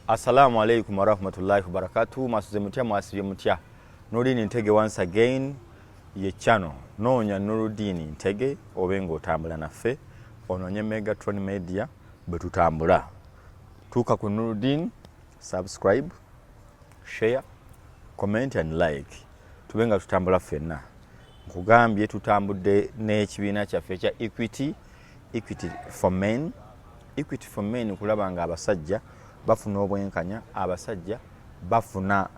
Assalamu alaikum wa rahmatullahi wa barakatuh. Masuze mutya mwasibye mutya. Nurudini Ntege once again ye channel. Nonya Nurudini Ntege obengo otambula naffe. Ononye Megatron Media betutambula. Tuka ku Nurudini, subscribe, share, comment and like. Tubenga tutambula ffenna. Nkugambye tutambudde n'ekibiina kyaffe kya Equity for Men. Equity for Men kulaba nga abasajja bafuna obwenkanya, abasajja bafuna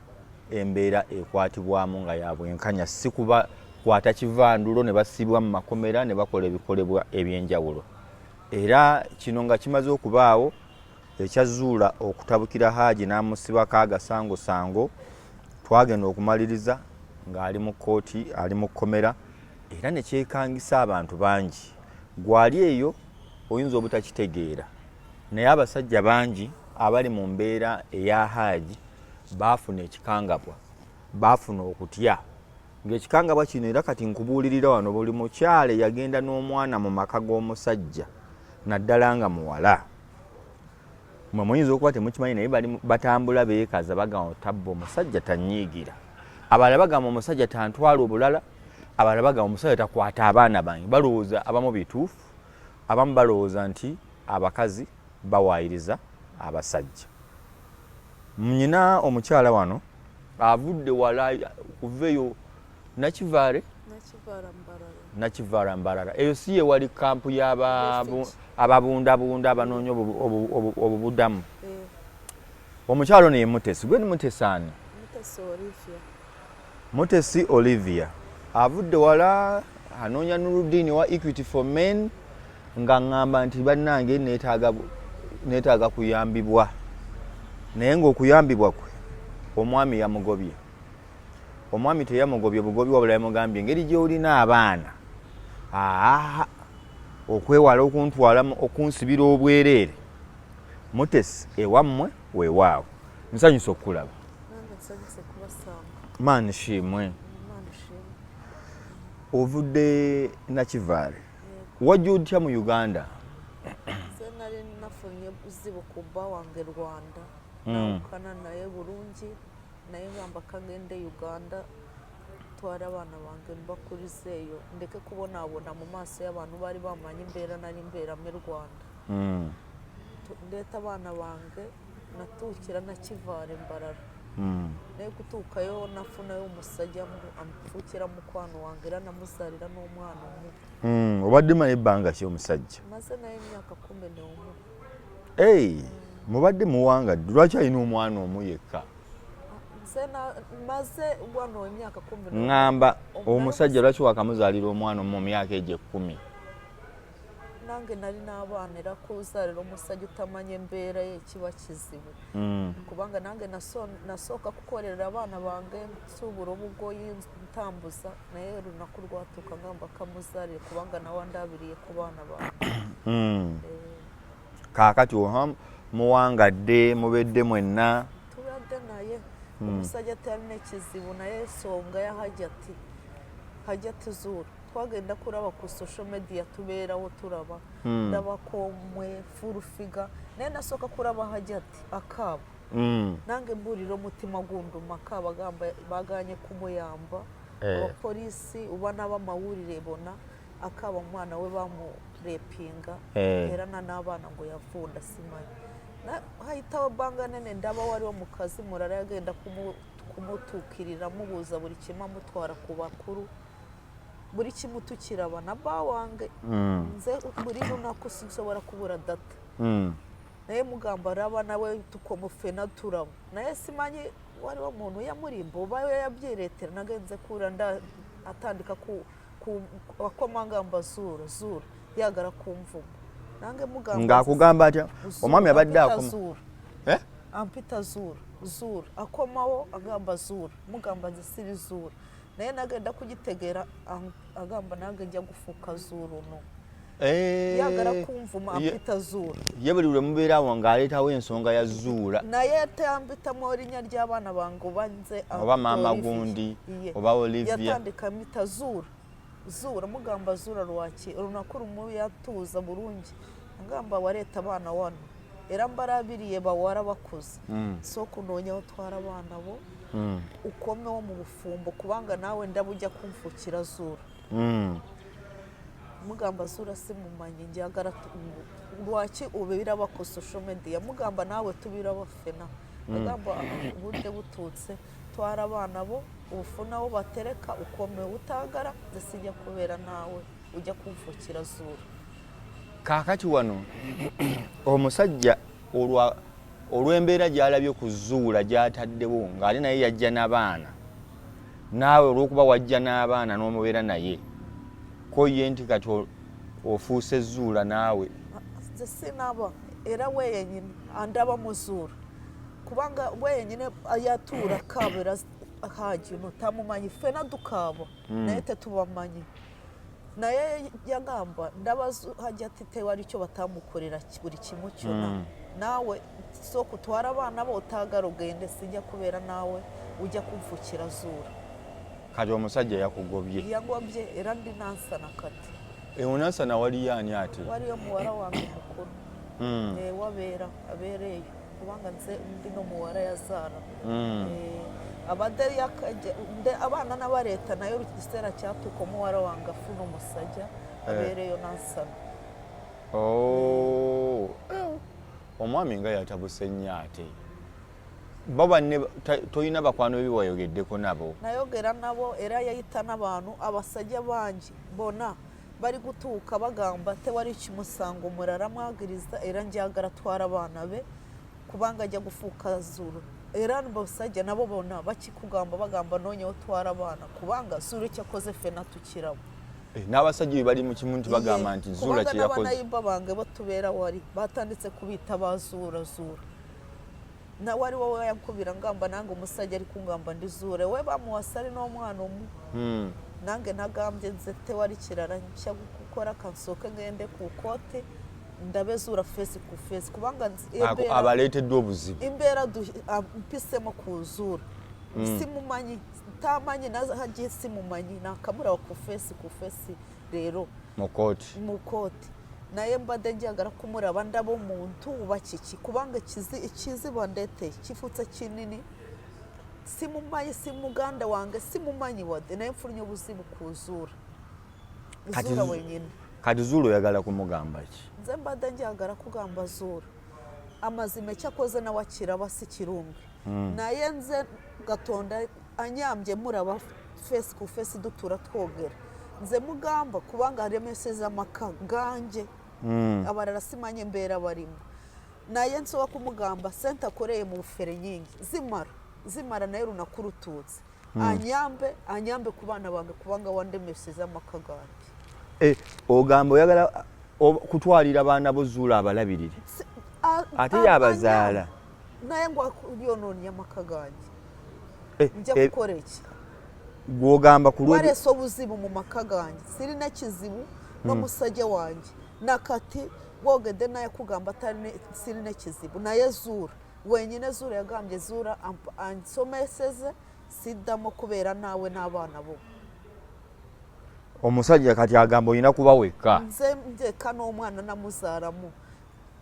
embeera ekwatibwamu nga ya bwenkanya, si kuba kwata kivandulo ne basibwa mu makomera ne bakola ebikolebwa ebyenjawulo. Era kino nga kimaze okubaawo ekya Zula okutabukira Haji n'amusibako agasango twagenda okumaliriza ng'ali mu kkooti, ali mu kkomera, era ne kyekangisa abantu bangi. Gwali eyo oyinza obutakitegeera, naye abasajja bangi abali mu mbeera eya Haji baafuna ekikangabwa, baafuna okutya. Ng'ekikangabwa kino era kati nkubuulirira wano, buli mukyale yagenda n'omwana mu maka g'omusajja naddala nga muwala. Mwe muyinza okuba temukimanyi, naye batambula beekaza bagamba tabba omusajja tanyiigira. Abalala bagamba omusajja tantwala obulala, abalala bagamba omusajja takwata abaana bange. Balowooza abamu bituufu, abamu balowooza nti abakazi bawaayiriza abasajja. Mnyina omukyala wano avudde wala kuveyo Nakivaara Mbarara. Eyo si ye wali kampu y'ababundabunda abanoonya obubudamu. Omukyalo ne ye Mutesi. Gwe ni Mutesi ani? Mutesi Olivia. Avudde wala anoonya Nurudini wa Equity for Men nga ngamba nti bannange neetaaga kuyambibwa. Naye ng'okuyambibwa kwe omwami yamugobye. Omwami teyamugobye bugobi, wabula yamugambye engeri gy'olina abaana okwewala okuntwala okunsibira obwereere, Mutesi ewammwe weewaawo. Nsanyusa okukulaba. Maani shimwe. Ovudde Nakivaare. Wajja otya mu Uganda? Nali nafunye buzibu ku bba wange Rwanda. Nawukana naye bulungi, naye ngamba kagende Uganda twala abaana bange mbakurizeeyo, ndeke kubonaabona mu maaso y'abantu baali bamanyi embeera nali mbeeramu Rwanda. Ndeeta abaana bange natuukira Nakivaare Mbarara. Naye kutuukayo nafunayo omusajja amfuukira mukwano wange era namuzaalira n'omwana omu. Obadde manyi ebbanga ki omusajja? Maze naye emyaka 11. Mubadde muwangadde, lwaki alina omwana omu yekka? Maze wano emyaka 11. Ngamba omusajja lwaki wakamuzaalira omwana omu mu myaka egyo 10? Nange nali n'abaana era kuzaalira omusajja otamanya embeera ye kiba kizibu. Kubanga nange nasooka kukolerera abaana bange, nsuubula obugoyi ntambuza, naye olunaku lwatuuka ngamba kamuzaalire kubanga nawandabiriye ku baana bange. Kaakati muwangadde, mubedde mwenna? Tubadde naye. Omusajja talina ekizibu, naye ensonga ya Hajati Zula twagenda kuraba ku social media, tubeerawo turaba ndabako omwe full figure, naye nasooka kuraba Hajati akaaba. Nange mbuulira omutima gunduma, akaaba gamba baganye kumuyamba. Abapoliisi oba n'abamawulire bona akaaba omwana we bamurepinga era n'abaana ngo yavunda simanyi. Hayitawo bbanga nene ndaba wali omukazi mulala yagenda kumutuukirira mubuuza buli kimu amutwara ku bakulu, buli kimu tukiraba na bba wange. Nze buli lunaku sinsobola kubura data, naye mugamba raba nawe tukomufena turaba, naye simanyi waliwo omuntu yamurimba oba yabyereetera. Nagenze kura atandika wakoma ngamba Zula yagala kumvuma. Nange mugamba ng'akugamba atya? Omwami abadde akoma ampita Zula akomawo agamba Zula, mugamba nze siri Zula, naye nagenda kugitegeera agamba nange nja gufuuka Zula ono. Yagala kumvuma ampita Zula. Ye buli lwe mubeera awo ng'aleetawo ensonga ya Zula, naye tambitamu erinnya ry'abaana bange oba nze oba maama gundi oba Olivia. Yatandika mita Zula mugamba Zula lwaki olunaku lumu yatuuza bulungi, ngamba waleeta abaana wano era mbarabiriye bawara bakuze so kunonyaho twara abana bo ukomeho mu bufumbo kubanga nawe ndabujya kumfukira Zura mugamba Zura simumanye njyagara rwaki ubira bako social media mugamba nawe tubira bafena mugamba uburyo bututse twara abana bo ubufuna wo batereka ukome utagara zisijya kubera nawe ujya kumfukira Zura kakati wano omusajja olw'embeera gy'alabye ku Zula gy'ataddewo ng'ali naye yajja n'abaana naawe olw'okuba wajja n'abaana n'omubeera naye ko ye nti kati ofuuse Zula naawe sinaba era we yenyine andaba mu Zula kubanga we yenyine ayatuura kabera haji no tamumanyi fena dukabo naye tetubamanyi naye yagamba ndabazu hajya tite wari cyo batamukorera buri kimwe cyona nawe so kutwara abana bo utagara ugende sijya kubera nawe ujya kumfukira Zula kati omusajja yakugobye era ndi nansana kati unansana wali yani ati wali yo muwara wange mukuru wabera abereye kubanga nze ndi no muwara ya Zara abadari yakaje abana n'abareta nayo bisera cyatuko muwara wanga funo musajja abereyo nansana omwami nga yatabuse nnyate baba ne toyina bakwano biwayogeddeko nabo nayogera nabo era yayita n'abantu abasajja bangi bona bari gutuka bagamba te wari kimusango murara mwagiriza era njyagara twara abana be kubanga ajya gufuka Zulu era n'abasajja nabo bona bakikugamba bagamba nonye utwara abana kubanga Zulu cyakoze fena tukirabo n'abasajja bali mu kimuntu bagamba nti Zula cyakoze kubanga nayimba bange batubera wari batanditse kubita bazura na wari wowe yakubira ngamba nange umusajja ari kungamba ndi Zula we bamuwasari n'omwana nange nagambye nzete wari kirara nshya gukora kansoke ngende ku kote ndabe Zula face ku face kubanga abaleteddwe obuzibu imbera mpisemo ku Zula simumanyi tamanyi nahagiye simumanyi nakamura ku face rero mukoti naye mbade njagara kumuraba ndabo muntu ubakiki kubanga ikizi bandete kifutse kinini simumanyi simuganda wange simumanyi wade naye mfurnye obuzibu ku Zula Zula wenyine kati Zula yagala kumugamba ki nze mbade njagara kugamba Zula amazime cyakoze na wakira basikirumbi naye nze gatonda anyambye muraba face ku face dutura twogera nze mugamba kubanga aremeseza maka ganje abarara simanye mbera barimo naye nsoba kumugamba senta koreye mu bufere nyingi zimara naye runakurututse anyambe kubana bange kubanga wandemeseza maka ganje ogambo yagala kutwalira abana bo Zula abalabirire ate yabazaala naye ngo yononye maka ganje njya gukora iki gwogamba kulwe wareso buzibu mu maka ganje siri na kizibu no musajja wanje nakati wogede naye kugamba atari siri na kizibu naye Zula wenyine Zula yagambye Zula ansomeseze sidamo kubera nawe n'abana bo omusajja kati agamba oyina kuba wekka nze kano omwana namuzaramu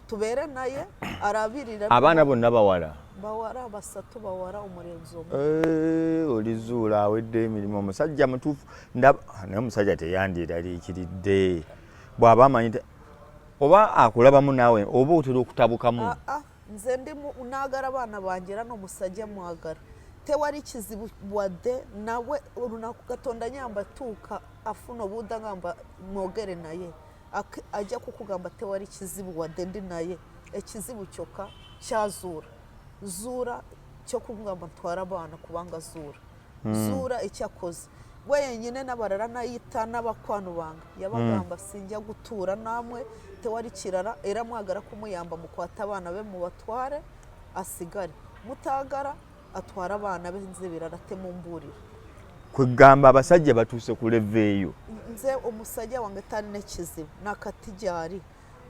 tubere naye arabirira abana bonna bawala basatu bawara umurenzo oli Zula awedde emirimu omusajja mutuufu naye omusajja teyandiralikidde bw'aba amanyi oba akulabamu naawe oba otera okutabukamu nze ndi naagara abaana bange era n'omusajja mwagara tewali kizibu wadde nawe olunaku Katonda nyamba tuuka afuna obuuda ngamba mwogere naye ajja kukugamba tewali kizibu wadde ndi naye ekizibu kyokka kya Zula cyo kugamba ntwara abana kubanga Zula ekyakoze we yenyine n'abarara nayita n'abakwano bange yabagamba sinjya gutura namwe tewali kirara era mwagara kumuyamba mukwata abana be mu batware asigare mutagara atwara abana be nze birarate mu mburira kwegamba abasajja batuuse ku leveeyo nze omusajja wange tali n'ekizibu nakatijari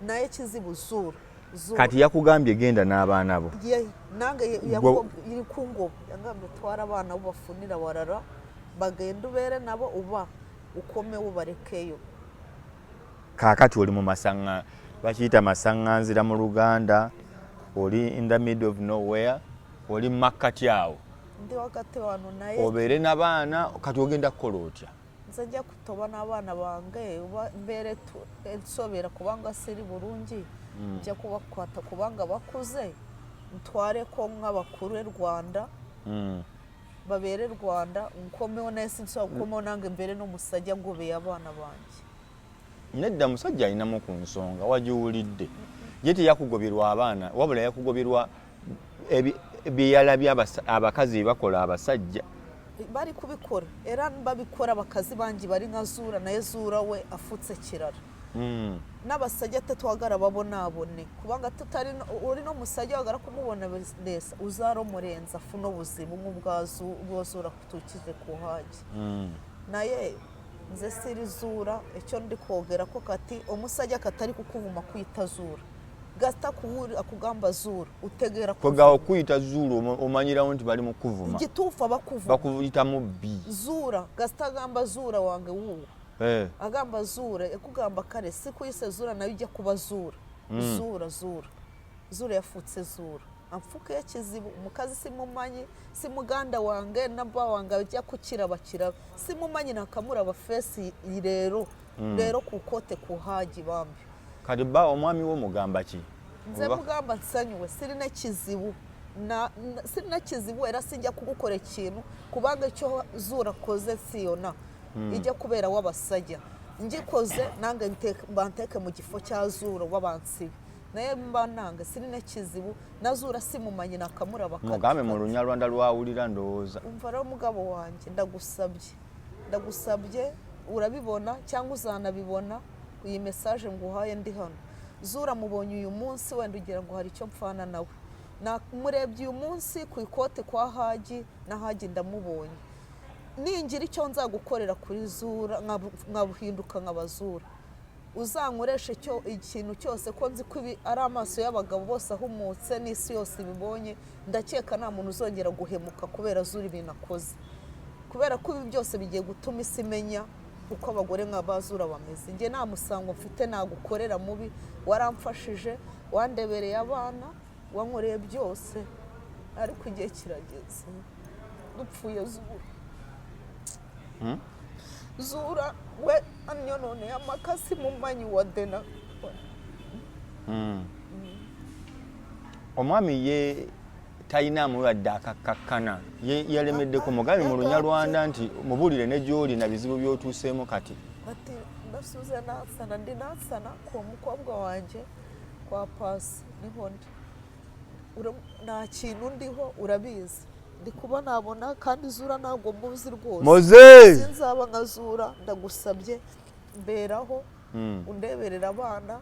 naye kizibu Zula kati yakugambye genda n'abaana bo nange yiri kungo yangambye twara abana bo bafunira warara bagenda ubere nabo uba ukomewo barekeyo kakati oli mu masanga bakiyita masanganzira mu Luganda oli in the middle of nowhere, oli makkati awo. Ndi wakati wano naye. Obeere n'abaana kati ogenda kukola otya? Nze nja kutoba n'abaana bange mbeere nsobera kubanga siri bulungi. Nja kubakwata kubanga bakuze. Ntwareko nk'abakuru e Rwanda. Babeere Rwanda nkomewo naye sinsobola kukomawo nange mbeere n'omusajja ngobeye abaana bange. Nedda musajja alinamu ku nsonga wagiwulidde. Ye teyakugoberwa abaana wabula yakugoberwa byeyalabye abakazi bakola abasajja. Bari kubikora era babikora abakazi bangi bari nka Zula naye Zula we afutse kirara. N'abasajja tetwagara babonabone kubanga tutari uri no musajja wagara kumubona neza uzaro murenza funo buzibu nk'ubwazura kutukize kuhaje. Naye nze siri Zula icyo ndi kogera ko kati omusajja katari kukuvuma kwita Zula gasta kuhuri akugamba Zula utegera kugaho kwita Zula omanyiraho nti bali mu kuvuma igitufa bakuvuma bakuyita mubbi Zula gasta gamba Zula wange wuwo agamba Zula ekugamba kare sikuyise Zula nayo ijya kuba Zula. Zula yafutse Zula amfuke yakizibu umukazi simumanyi simuganda wange namba wange ajya kukira bakira simumanyi nakamura abafesi rero kukote kuhaji bambi kadi ba omwami wo mugamba ki? Nze mugamba nsanyuwe sirina kizibu sirina kizibu era sinjya kugukora ikintu kubanga cyo Zula koze siyona ijya kubera wabasajja ngikoze nange banteke mu gifo cya Zula wabansi naye mba nange sirina kizibu na Zula simumanyi nakamura bakati mugambe mu Lunyarwanda lwawulira ndowooza umva rero mugabo wanjye ndagusabye urabibona cyangwa uzanabibona iyi message nguhaye ndi hano Zula mubonye uyu munsi wenda ugira ngo hari icyo mpfana nawe murebye uyu munsi ku ikote kwa Haji na Haji ndamubonye ningira icyo nzagukorera kuri Zula nkabuhinduka nk'abazura uzankoreshe cyo ikintu cyose ko nzi ko ari amaso y'abagabo bose ahumutse n'isi yose ibibonye ndakeka nta muntu uzongera guhemuka kubera Zula ibintu akoze kubera ko ibi byose bigiye gutuma isi imenya uko abagore nk'abazura bameze nge nta musango mfite nagukorera mubi waramfashije wandebereye abana wankoreye byose ariko igihe kirageze dupfuye Zula we anyo none amakasi mumanyi wadena omwami ye tayina mulwadde akakkakkana yalemedde ku mugabi mu Lunyarwanda nti mubulire ne gyoli na bizibu byotuuseemu kati ati ndasuze nasana ndi nasana ku mukobwa wanje kwa pasi niho ndi nta kintu ndiho urabizi ndi kuba nabona kandi Zula ntabwo muzi rwose Moze sinzaba nka Zula ndagusabye mberaho undeberera abana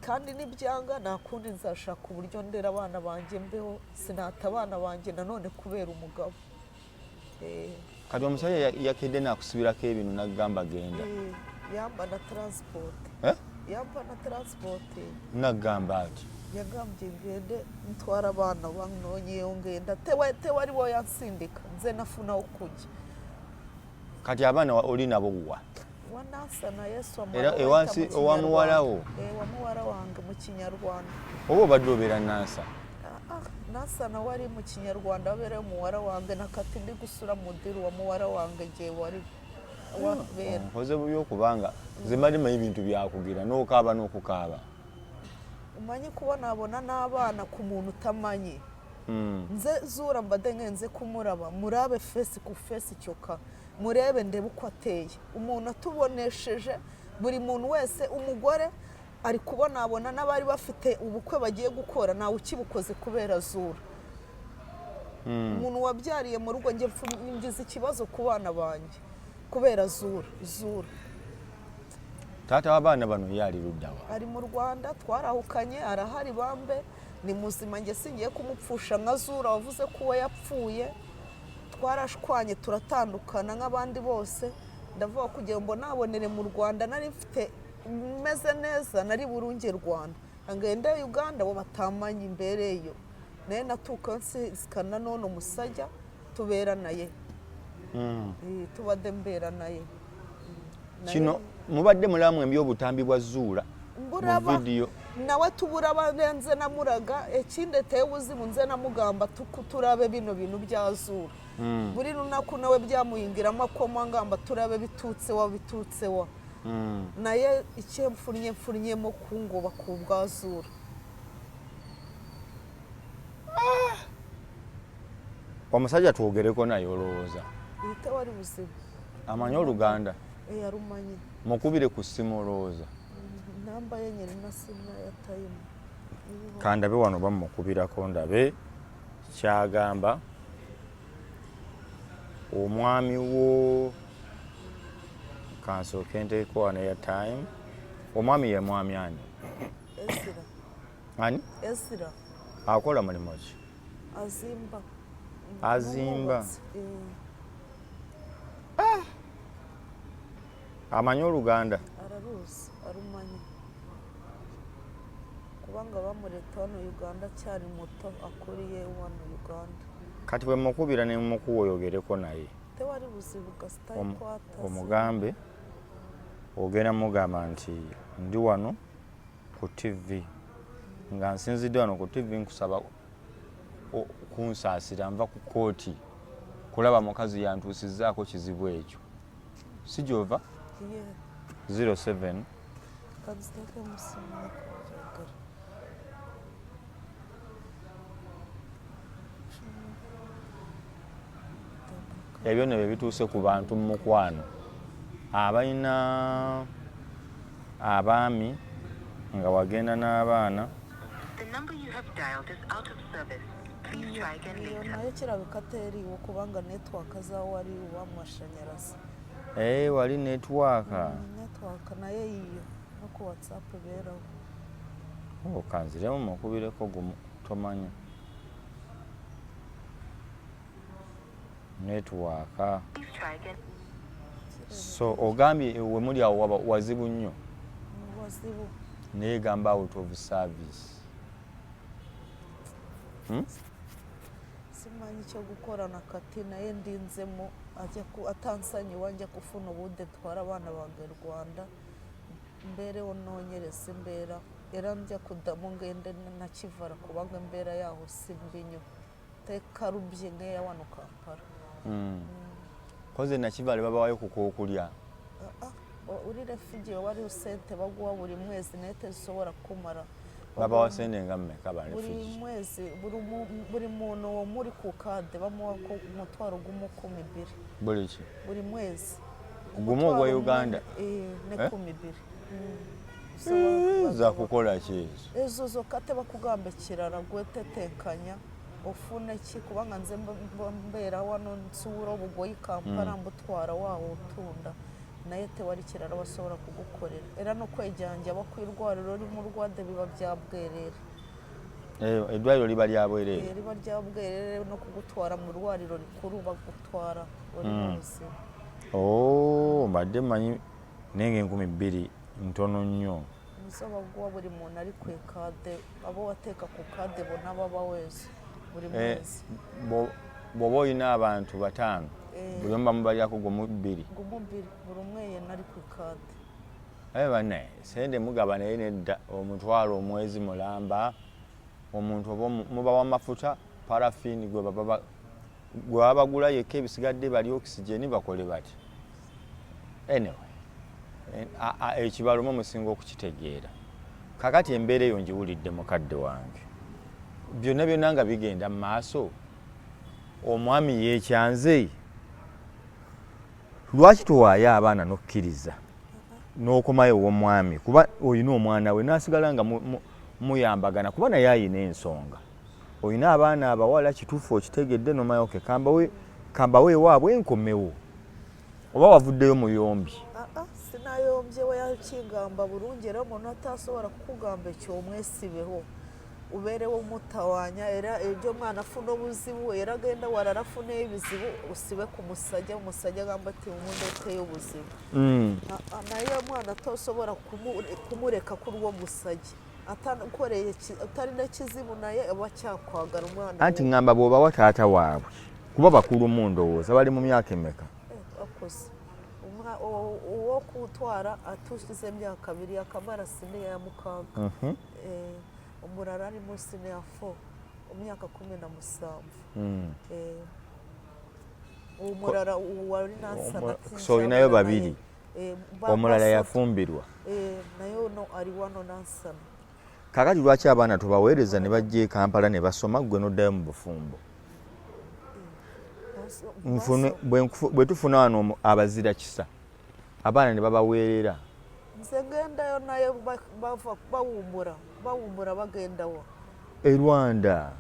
kandi nibyanga nakundi nzashaka uburyo ndera abana banjye mbeho sinata abana banjye nanone kubera umugabo kadi omusajja yakedde nakusubirako ebintu nagamba genda yamba na transport nagamba ati yagambye ngende ntwara abana banonyeyo ngenda tewari bo yansindika nze nafuna okujya kati abaana oli nabo wa wanasa na Yesu era ewansi owamuwalawo wamuwala wange mu Kinyarwanda oba obadde obeera nasa nasa na wari mu Kinyarwanda wabeera muwala wange nakati ndi gusura mudiru wa muwala wange gye wari wabeera nkoze bubi okubanga nze mbalima ebintu byakugira n'okaaba n'okukaaba umanyi kubona abona n'abana ku muntu utamanyi nze Zula mbade ngenze kumuraba murabe face ku face cyoka murebe ndebe uko ateye umuntu atubonesheje buri muntu wese umugore ari kubona abona n'abari bafite ubukwe bagiye gukora nawe ukibukoze kubera Zula umuntu wabyariye mu rugo ngize ikibazo ku bana banjye kubera Zula tata w'abana bano yali ruddawa ari mu Rwanda twarahukanye arahari bambe ni muzima nge singiye kumupfusha nka Zula wavuze ko we yapfuye twarashwanye turatandukana nk'abandi bose ndavuga kugira ngo nabonere mu Rwanda nari mfite meze neza nari burunge Rwanda angenda Uganda bo batamanye imbereyo naye natuka nsikana none umusajja tubera naye tubade mbera naye kino mubadde mulamu ebyobutambi bwa Zula mu video nawe tubura abarenze namuraga ekindi teye ubuzimu nze namugamba turabe bino bintu bya Zula buri runaku nawe byamuyingiramo akoma ngamba turabe bitutse wa naye icyo mfunyemo kungoba ku bwa Zula Omusajja twogereko naye olowooza ite wari buzibu amanyi Oluganda yarumanyi mukubire ku ssimu olowooza namba yenye na simu ya time kandabe wano bamukubirako ndabe kyagamba omwami wo kansooke nteeko wano ya time omwami ye mwami ani Ezra ani Ezra akola mulimu ki azimba amanyi Oluganda araruzi arumanyi kubanga bamureta hano Uganda cyari muto akuriye wano Uganda kati bwe mukubira ne mukuwoyogereko naye tewari buzibu gasitayi kwata omugambe ogenda mugamba nti ndi wano ku TV nga nsinzidde wano ku TV nkusaba kunsaasira nva ku kooti kulaba mukazi yantuusizzaako kizibu ekyo si gyova 07 ebyo ne bituuse ku bantu mu mukwano abalina abaami nga wagenda n'abaana nayo kirabika teriiwo kubanga network zawo waliwo wamashanyarazi wali network naye iyo no ku WhatsApp beerawo okanziremu mukubireko gumu tomanya network so ogambye we muli awo wazibu nnyo wazibu naye gamba out of service simanyi cyo gukora na kati naye ndinzemo atansanyi wanje kufuna ubude twara abana bange Rwanda mbere ononyerese mbera era njya kudamu ngende na kivara kubanga mbera yaho simbinyo tekarubye ngeya wano Kampala koze na kivale babawayo kukokulya uri refugee wari usente baguwa buri mwezi nete zisobora kumara baba wasende ngammeka ba refugee buri mwezi buri muntu wo muri ku kade bamuwa ko umutwaro gumukumi 2 buri mwezi gumo wa Uganda ne 12 za kukola kizo ezo zo kate bakugambe kirara gwetetekanya ofune ki kubanga nze mbera wano nsura obugoyi Kampala mbutwara wawo utunda naye tewari kirara basobora kugukorera era no kwejanja bakwirwariro ri mu Rwanda biba byabwerere edwaliro liba lyabwerere riba ryabwerere no kugutwara mu rwariro rikuru bagutwara uri munsi mbadde manyi nenge 12 ntono nnyo musaba gwa buri muntu ari kwekade abo wateka ku kade bona baba wese buri mwezi bobo ina abantu batano buli omba mubali ako gumubiri buri umwe nari kwekade bane sende mugaba naye nedda omutwalo omwezi mulamba omuntu obo muba wamafuta parafini gwe baba gwe abagula yeke bisigadde bali oxygen bakole bati anyway ekibalo mu musingo okukitegeera kakati embeere eyo njiwulidde mukadde wange byonna nga bigenda mu maaso omwami yekyanze lwaki towaayo abaana n'okkiriza n'okomayo w'omwami kuba olina omwana we n'asigala nga muyambagana kuba naye ayina ensonga olina abaana abawala kituufu okitegedde nomayoke kambawe ewaabwe enkomewo oba wavuddeyo muyombi sinayombye we yakingamba bulungi era omuntu atasobola kukugamba ekyomwesibeho uberewo mutawanya era ebyo mwana afuna obuzibu era agenda warara afuna ebizibu usibe ku musajja umusajja agamba ati umundeteyo obuzibu naye mwana tosobora kumureka kuri uwo musajja atari n'ekizibu naye aba kyakwagala omwana anti ngamba bw'obawa taata waabwe kuba bakulu mu ndowooza bali mu myaka emeka uwo kutwara atushize emyaka 2 akamara sine ya mukanga umurara ari mu sine ya 4 umyaka 17 umurara wari nasana so inayo babiri omulala yafumbirwa nayo no ari wano nasana kakati lwaki abaana tubaweereza ne bajja Kampala ne basoma gwe noddayo mu bufumbo bwe tufuna wano abazira kisa abaana ne babaweerera nze gendayo naye bawummura bagendawo e Rwanda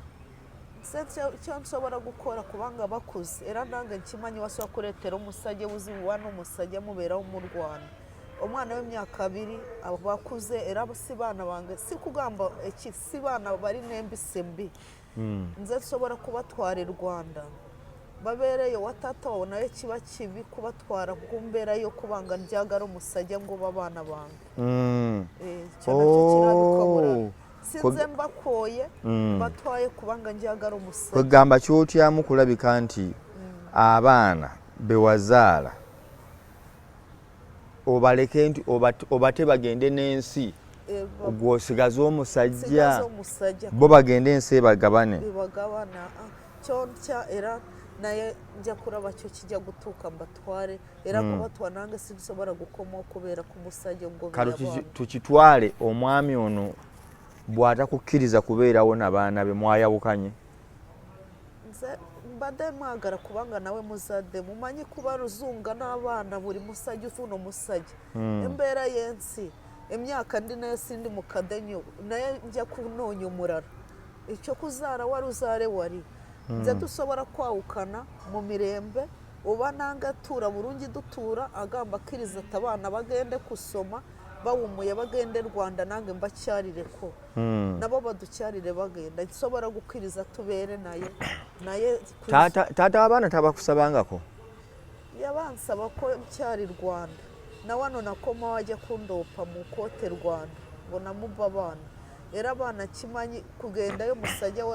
icyo nshobora gukora kubanga bakuze era nange nkimanyi wasoba kuretera umusajja wuzibu wano umusajja muberaho mu Rwanda umwana w'imyaka 2 abakuze era si bana bange si kugamba iki si bana bari nembise mbi nze nshobora kubatwara i Rwanda babereyo watata wawe nawe kiba kibi kubatwara kumbera yo kubanga ryagara umusajja ngo babana bange cyane cyo kirabikobora sinze mbakoye batwaye kubanga njagara umusajja kwegamba kyotyamu kulabika nti abaana bewazaala obaleke nti obate bagende n'ensi gwosigaza omusajja bo bagende ensi bagabane kyontya era naye nja kuraba cyo kijja gutuuka mbatware era kubatwa nange sinsobora gukoma okubeera ku musajja ngo tukitwale omwami ono bw'atakukkiriza kubeerawo n'abaana be mwayawukanye mbadde mwagala kubanga nawe muzadde mumanyi kuba ruzunga n'abaana buli musajja ufuna omusajja embeera y'ensi emyaka ndi nayo sindi mu kadenyo naye nja kunoonya omurara ekyo kuzaara wari uzaare wari nze tusobora kwawukana mu mirembe oba nange tuura bulungi dutuura agamba akkiriza ati abaana bagende kusoma bawumuye bagende Rwanda nange mbakyarireko nabo badukyarire bagenda nsobora gukkiriza tubeere naye taata abaana tabakusabangako yabansaba ko nkyari Rwanda na wano nakoma wajja kundopa mu kote Rwanda ngo namubba abana era abana kimanyi kugendayo musajja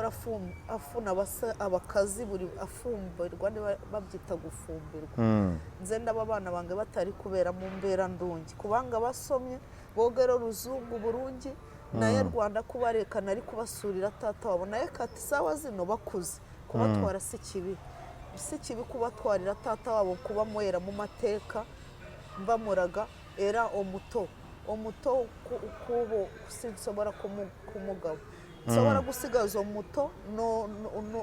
afuna abakazi buri afumbirwa babyita gufumbirwa nze ndaba abana bange batari kubera mu mbeera ndungi kubanga basomye bogero ruzungu burungi naye Rwanda kubareka nari kubasurira tata wabo naye kati sawa zino bakuze kubatwara si kibi kubatwarira tata wabo kuba mwera mu mateka mbamuraga era omuto kubo sinsobora kumugabo nsobora gusigaza omuto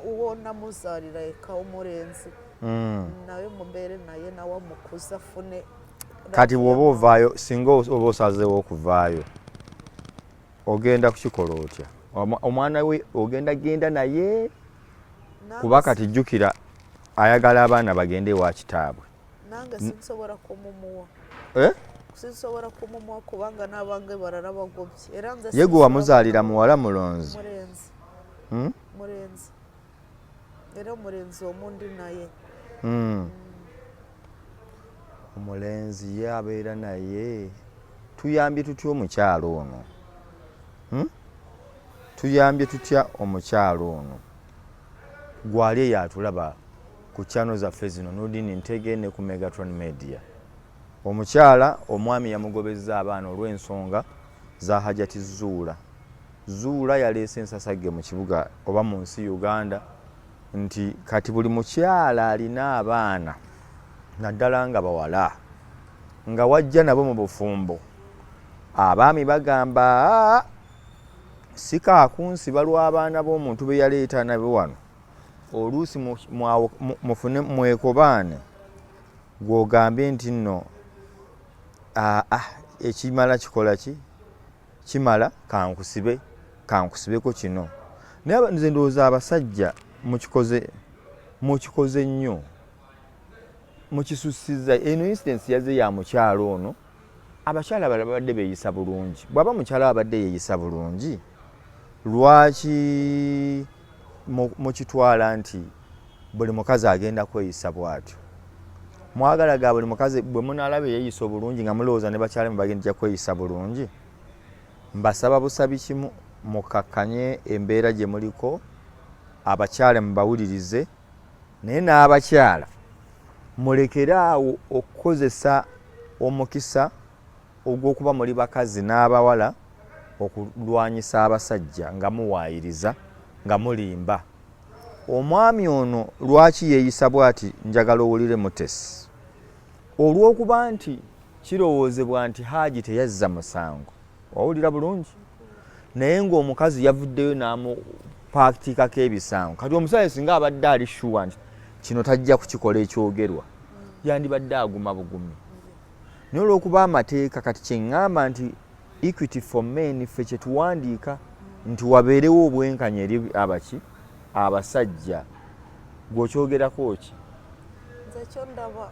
uwo namuzarira eka omurenzi nawe mubere naye nawe mukuza afune kati bwoba ovaayo singa oba osazeewo okuvaayo ogenda kukikola otya omwana we genda naye kuba kati jjukira ayagala abaana bagende ewa kitaabwe nange sinsobora kumumuwa sinsobora kumumuwa kubanga n'abange barara bagobye era nze ye gwe wamuzaalira muwala mulonzi murenzi era omulenzi omundi naye omulenzi ye abeera naye tuyambye tutya omukyalo ono tuyambye tutya omukyalo ono gwali eyo atulaba ku channel zaffe zino Nudini Ntege ne ku Megatron Media omukyala omwami yamugobezza abaana olw'ensonga za hajati Zula yaleese ensasagge mu kibuga oba mu nsi Uganda nti kati buli mukyala alina abaana naddala nga bawala nga wajja nabo mu bufumbo abaami bagamba sikaakunsiba lw'abaana b'omuntu be yaleeta nabo wano oluusi mufune mwekobaane gw'ogambye nti nno ekimala kikola ki kimala kankusibeko kino naye nze ndowooza abasajja mukikoze nnyo mukisusiza eno instance yaze ya mukyalo ono abakyala babadde beeyisa bulungi bw'aba mukyala abadde yeeyisa bulungi lwaki mukitwala nti buli mukazi agenda kweyisa bw'atyo mwagalaga buli mukazi bwe munaalaba yeeyisa obulungi nga mulowooza ne bakyala bagenda kweyisa bulungi mbasaba busabi kimu mukakkanye embeera gye muliko abakyala mubawulirize naye n'abakyala mulekere awo okukozesa omukisa ogw'okuba muli bakazi n'abawala okulwanyisa abasajja nga muwaayiriza nga mulimba. Omwami ono lwaki yeeyisa bw'ati njagala owulire mutesi? Olw'okuba nti kirowoozebwa nti Hajji teyazza musango. Wawulira bulungi? Naye ng'omukazi yavuddeyo n'amupaatikako ebisango. Kati omusajja singa abadde ali shuwa nti kino tajja kukikola ekyogerwa, yandibadde aguma bugumi. Naye olw'okuba amateeka kati kye ŋŋamba nti equity for men ffe kye tuwandiika nti wabeerewo obwenkanya eri abaki abasajja, gw'okyogerako ki? Nze kyo ndaba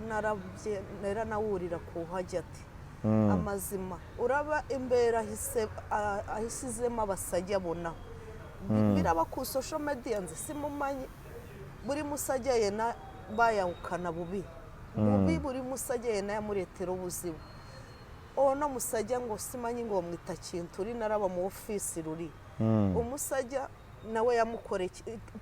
narabye era nawulira ku Hajjati amazima uraba embeera ahisizemu abasajja bonna biraba ku social media. Nze simumanyi buri musajja yena bayawukana bubi buri musajja yena yamureetera obuzibu. Ono musajja ngo simanyi ng'omwita kintu uri naraba mu ofiisi ruri omusajja nawe yamukore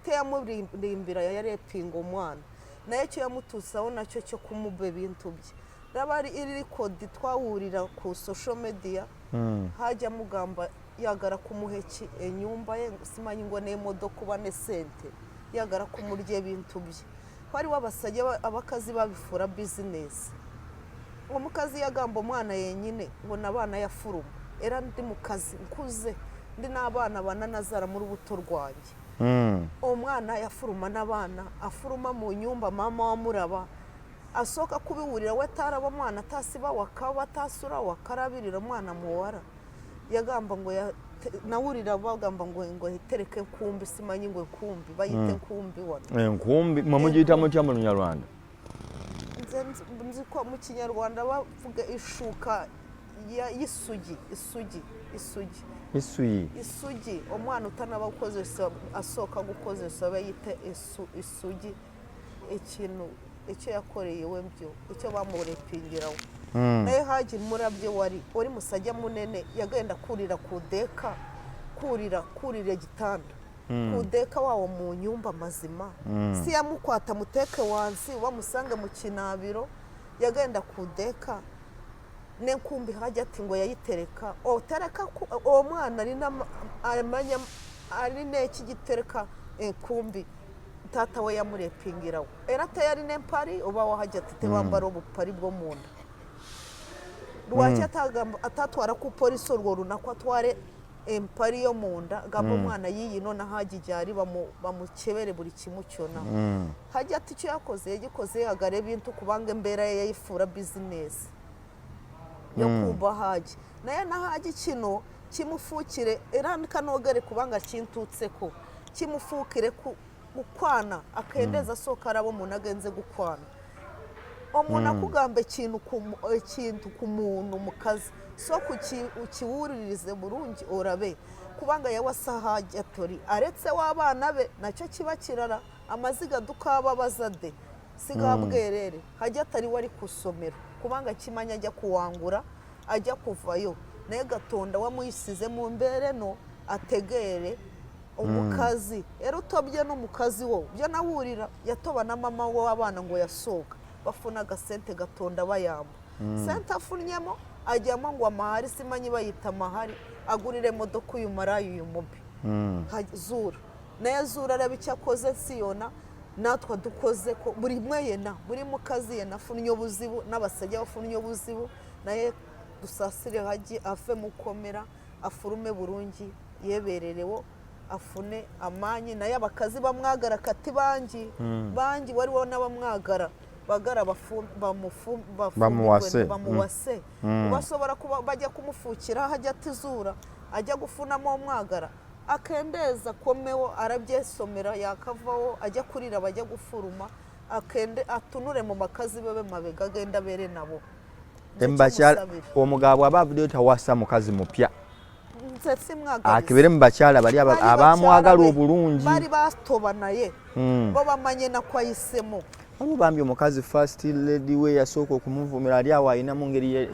teyamulimbira yarepinga omwana naye kyo yamutuusaho nakyo kyo kumuba ebintu bye. Raba iri rekodi twawurira ku social media Hajji amugamba yagara kumuha enyumba ye simanyi ngo n'emodoka uba ne sente yagara kumurya ebintu bye. Hariho abasajja abakazi babifura bizinesi. Omukazi yagamba omwana yenyine ngo n'abaana yafuruma era ndi mukazi nkuze ndi n'abaana bana nazara mu rubuto rwanjye. Omwana yafuruma n'abaana afuruma mu nyumba mama wamuraba asoka kubiwurira we taraba mwana tasiba wakaba tasura wakarabirira mwana muwara yagamba ngo nawurira bagamba ngo itereke nkumbi simanyi ngo nkumbi bayite nkumbi wana nkumbi mamujita mutya mu Nyarwanda. Nzi ko mu Kinyarwanda bavuga ishuka isugi omwana utanaba gukozesa asoka gukozesa bayite isugi ikintu icyo yakoreye we byo icyo bamurepingiraho. Naye Hajji murabye wari musajja munene yagenda kurira kudeka kurira gitanda kudeka wawo mu nyumba mazima si yamukwata muteke wansi bamusange mu kinabiro yagenda kudeka nenkumbi Hajjati ngo yayitereka otereka omwana ari amanya ari neki gitereka enkumbi tata we yamurepingiraho era tayari nempari oba wa Hajjati tebambara obupari bwo munda rwaki atatwara ku polisi urwo runako atware empari yo munda gabo mwana yiyino na Hajji jari bamukebere buri kimucyona. Hajjati cyo yakoze yagikoze agare bintu kubange mbera yayifura business yo kuba Hajji naye na Hajji kino kimufukire era kanogere kubanga kintutseko kimufukire gukwana akendeza soka arabo umuntu agenze gukwana umuntu akugamba ikintu ku muntu mukazi so ukiwuririze burungi orabe kubanga yawasa Hajjatori aretse w'abana be nacyo kiba kirara amaziga dukaba bazade sigabwerere Hajjatari wari kusomero kubanga kimanya ajya kuwangura ajya kuvayo naye gatonda wamuyisize mu mbere no ategere Omukazi era utobye n'umukazi wo byo nawurira yatoba na mama w'abana ngo yasoka bafuna agasente gatonda bayamba sente afunnyemo ajyamo ngo amahari simanyi bayita amahari agurire modoka uyu marayu uyu mubi Zura naye Zura araba icyo akoze siyona natwe dukoze ko buri mwe yena buri mukazi yena afunnye obuzibu n'abasajja bafunnye obuzibu naye dusasire Hajji afe mukomera afurume burungi yebererewo afune amanyi naye abakazi bamwagara kati bangi wariwo n'abamwagara bagara bamuwase basobora kuba bajya kumufukira Hajjati Zura ajya gufunamo umwagara akendeza komewo arabyesomera yakavaho ajya kurira bajya gufuruma akende atunure mu makazi bebe mabega agenda bere nabo embacyala omugabo abavude tawasa mukazi mupya akibere mbacyala bali abamwagala obulungi bari batobanaye bo bamanye nakwayisemo abo bambi omukazi first lady we yasoko kumuvumira ali awo ayina mu ngeri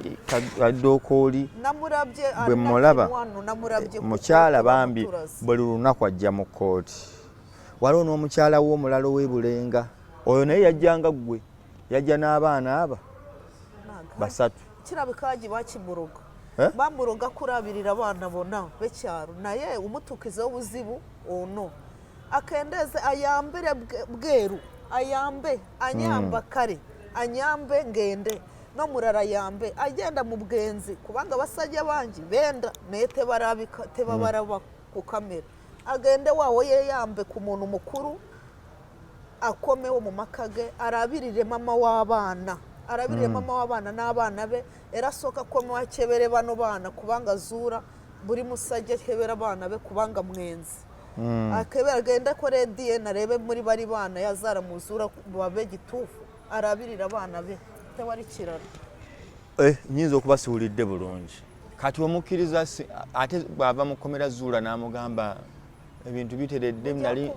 adokoli namurabye bwe mulaba namurabye mukyala bambi buli lunaku ajja mu kooti waliwo n'omukyala w'omulalo w'ebulenga oyo naye yajjanga gwe yajja n'abaana aba basatu kirabikaji bakimuroga bamuroga kurabirira abana bona becyaro naye umutukizo w'ubuzibu ono akendeze ayambere bweru ayambe anyamba kare anyambe ngende no murara yambe agenda mu bwenzi kubanga basajya bangi benda nete barabika teba baraba ku kamera agende wawo ye yambe ku muntu mukuru akomeho mu makage arabirire mama w'abana arabirire mama w'abana n'abana be erasoka komo akebere bano bana kubanga Zura buri musajya kebera abana be kubanga mwenzi akebera agenda kore DNA rebe muri bari bana yazara mu Zura babe gitufu arabirira abana be tewari kiraro nyizo kubasuulidde bulungi kati omukiriza ate baba mukomera Zura namugamba ebintu biteredde nali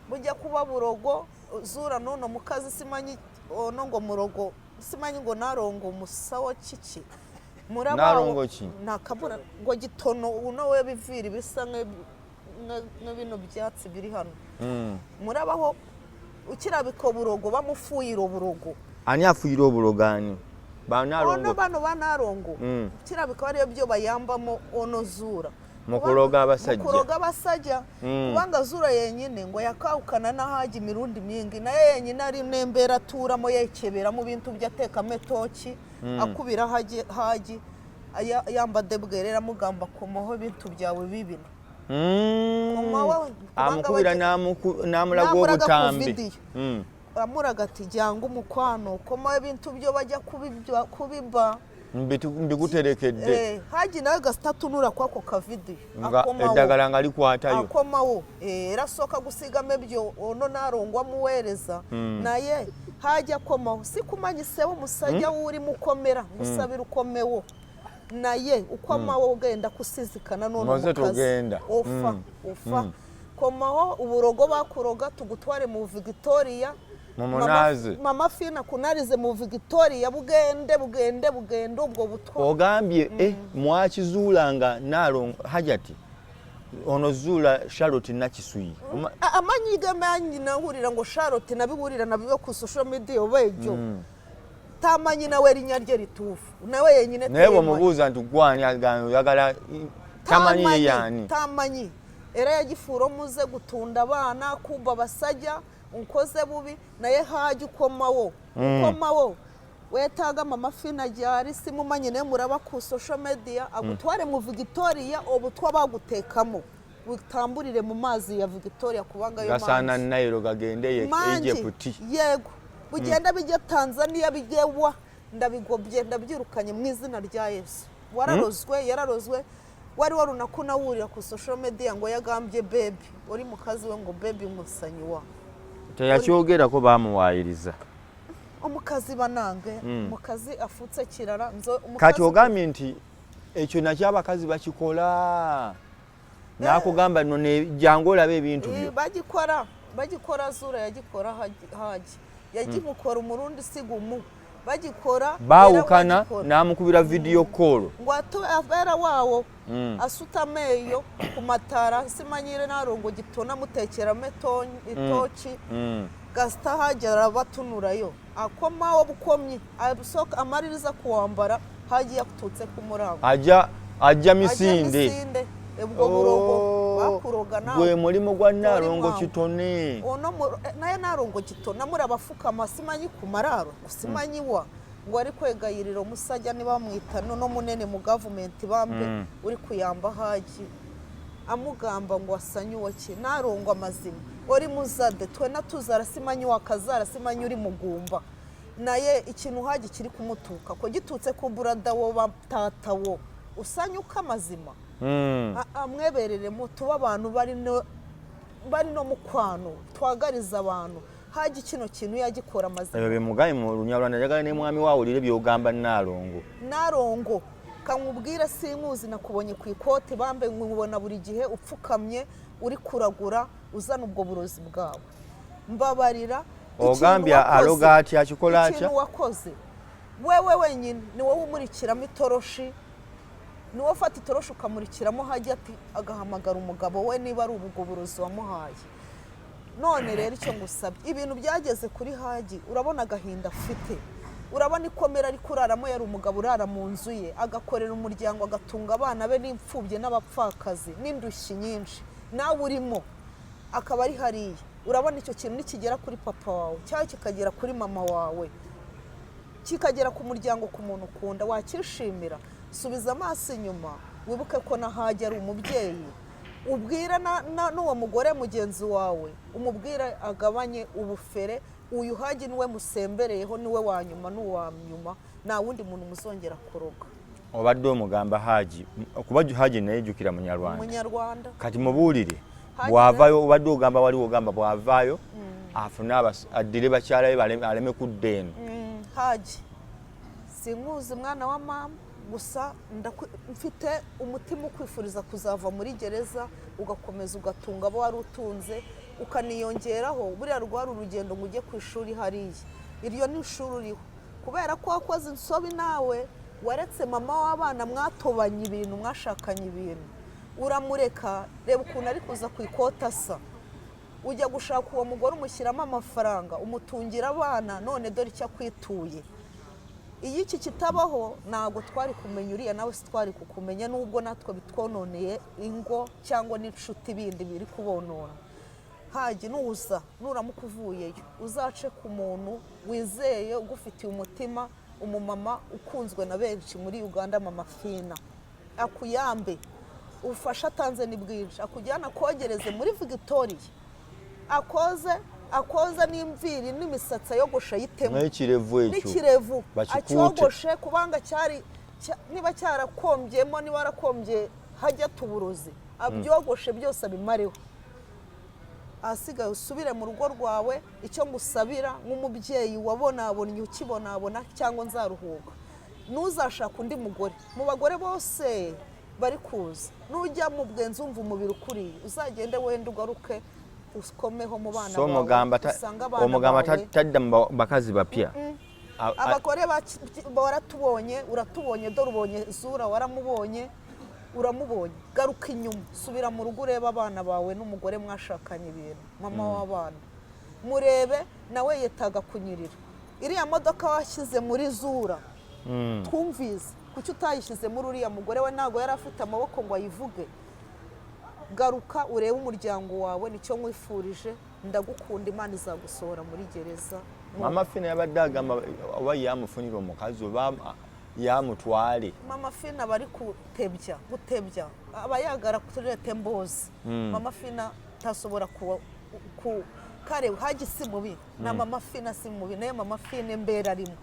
bujya kuba burogo Zura nono mukazi simanyi ono ngo murogo simanyi ngo narongo musawo kiki narongo ki nakabura ngo gitono uno we biviri bisa nk'ibintu byatsi biri hano murabaho ukirabiko burogo bamufuyiro burogo ani afuyiro burogani banarongo bano banarongo kirabiko ariyo byo bayambamo ono Zura mukuroga abasajja kubanga Zura yenyine ngo yakawukana nahaji mirundi mingi naye yenyine ari nembera turamo yekebera mu bintu byateka metoki akubira haji yambade bwerera mugamba komoho bintu byawe bibino amukubira namulago obutambi amuraga ati jyangu mukwano komo ibintu byo bajya kubiba mbiguterekedde haji nawe gasitatunura kwako kavidi eddagala nga likwatayo akomawo erasoka gusigame byo ono narongwa muwereza naye haji akomawo sikumanyisebo musajja uri mukomera gusabira ukomewo naye ukomawo ugenda kusizikana none mukazi ofa komaho uburogo bakuroga tugutware mu Victoria mama fina kunarize mu Victoria bugende ubwo butwa ogambye mwakizulanga nalo hajati ono Zula Charlotte nakisuyi amanyiga manyi nahurira ngo Charlotte nabihurira nabibe ku social media obejo tamanyi nawe rinya rye ritufu nawe yenyine nebo mubuza ntugwani yagala tamanyi yani tamanyi era yagifuro muze gutunda abana kuba basajya unkoze bubi naye haje ukomawo wetaga mama fina ryari simumanye ne muraba ku social media agutware mu Victoria obutwa bagutekamo butamburire mu mazi ya Victoria kubanga yo gasana nairo gagende Egypt yego bugenda bijye Tanzania bigewa ndabigobye ndabyirukanye mu izina rya Yesu yararozwe wari warunakuna wurira ku social media ngo yagambye baby uri mukazi we ngo baby musanyi wa tayacyogera ko bamuwayiriza omukazi banange mukazi afutse kirara nzo kati ogambye nti ekyo nakyabakazi bakikola nakugamba none jangola be bintu byo bagikora Zura yagikora haji yagimukora umurundi sigumu bagikora bawukana namukubira video call ngwato avera wawo asutameyo kumatara simanyire narongo gitona mutekera metonyi itoki gasta hajara batunurayo akomawo bukomyi abusoka amaririza kuwambara haji yakututse kumurabo ajya misinde ebwo burogo bakuroga nawe gwe mulimo gwa narongo kitone ono naye narongo kitona muri abafuka amasimanyi ku mararo usimanyiwa ngo ari kwegayirira umusajja niba mwita no munene mu government bambe uri kuyamba haji amugamba ngo asanyuwe ki narongo amazima ori muzade twe natuzara simanyi wakazara simanyi uri mugumba naye ikintu haji kiri kumutuka ko gitutse ku burada wo batatawo usanyuka amazima amweberere mu tuba abantu bari no mukwano twagariza abantu haji kino kintu yagikora amazima ebe mugaye mu Runyarwanda yagala ne mwami wawulire byogamba narongo kamubwira sinkuzi nakubonye ku ikote bambe nkubona buri gihe upfukamye uri kuragura uzana ubwo burozi bwawe mbabarira ogambya arogati akikola acha ikintu wakoze wewe wenyine ni wowe umurikiramo itoroshi ni wowe ufata itoroshi ukamurikiramo hajya ati agahamagara umugabo we niba ari ubwo burozi wamuhaye none rero icyo ngusabye ibintu byageze kuri haji urabona agahinda afite urabona ikomera ari kuraramo yari umugabo urara mu nzu ye agakorera umuryango agatunga abana be n'imfubye n'abapfakazi n'indushyi nyinshi nawe urimo akaba ari hariya urabona icyo kintu nikigera kuri papa wawe cyangwa kikagera kuri mama wawe kikagera ku muryango ku muntu ukunda wakishimira subiza amaso inyuma wibuke ko nahajya ari umubyeyi ubwira n'uwo mugore mugenzi wawe umubwira agabanye ubufere uyu haji niwe musembereyeho niwe wa nyuma n'uwa nyuma nta wundi muntu muzongera kuroga obadde omugamba haji kuba haji naye jukira munyarwanda kati mubulire bwavayo obadde ogamba waliwo ogamba bwavayo afuna addire bakyala be aleme kuddeeno haji sinkuzi mwana wa mama gusa mfite umutima ukwifuriza kuzava muri gereza ugakomeza ugatunga abo wari utunze ukaniyongeraho buriya rwari urugendo ngo ujye ku ishuri hariya iryo ni ishuri uriho kubera ko wakoze insobi nawe waretse mama w'abana mwatobanye ibintu mwashakanye ibintu uramureka reba ukuntu ari kuza ku ikota asa ujya gushaka uwo mugore umushyiramo amafaranga umutungira abana none dore icyo akwituye iyo iki kitabaho ntabwo twari kumenya uriya nawe si twari kukumenya nubwo natwe bitwononeye ingo cyangwa n'inshuti bindi biri kubonona haji nuza nuramuka uvuyeyo uzace ku muntu wizeye ugufitiye umutima umumama ukunzwe na benshi muri Uganda mama Fina akuyambe ufasha atanze ni bwinshi akujyana kogereze muri Victoria akoza n'imviri n'imisatsi yogosha yitemo n'ikirevu acyogoshe kubanga cyari niba cyarakombyemo niba warakombye hajya tuburozi abyogoshe byose abimareho asigaye usubire mu rugo rwawe icyo ngusabira nk'umubyeyi wabonabonye ukibonabona cyangwa nzaruhuka ntuzashaka undi mugore mu bagore bose bari kuza nujya mu bwenzi umva umubiri ukuriye uzagende wenda ugaruke ukomeho mu bana bawe omugamba tadda mu bakazi bapya abagore baratubonye uratubonye dore ubonye Zula waramubonye uramubonye garuka inyuma subira mu rugo ureba abana bawe n'umugore mwashakanye ibintu mama w'abana murebe nawe yetaga kunyirira iriya modoka washyize muri Zula twumvise kuki utayishyize muri uriya mugore we ntabwo yari afite amaboko ngo ayivuge garuka urebe umuryango wawe nicyo nkwifurije ndagukunda Imana izagusohora muri gereza mama Fina yabadde agamba oba yamufunira omukazi oba yamutwale mama Fina bari gutebya abayagara kuturete mbozi mama Fina tasobora ku kare haji si mubi na mama Fina si mubi naye mama Fina mbera arimo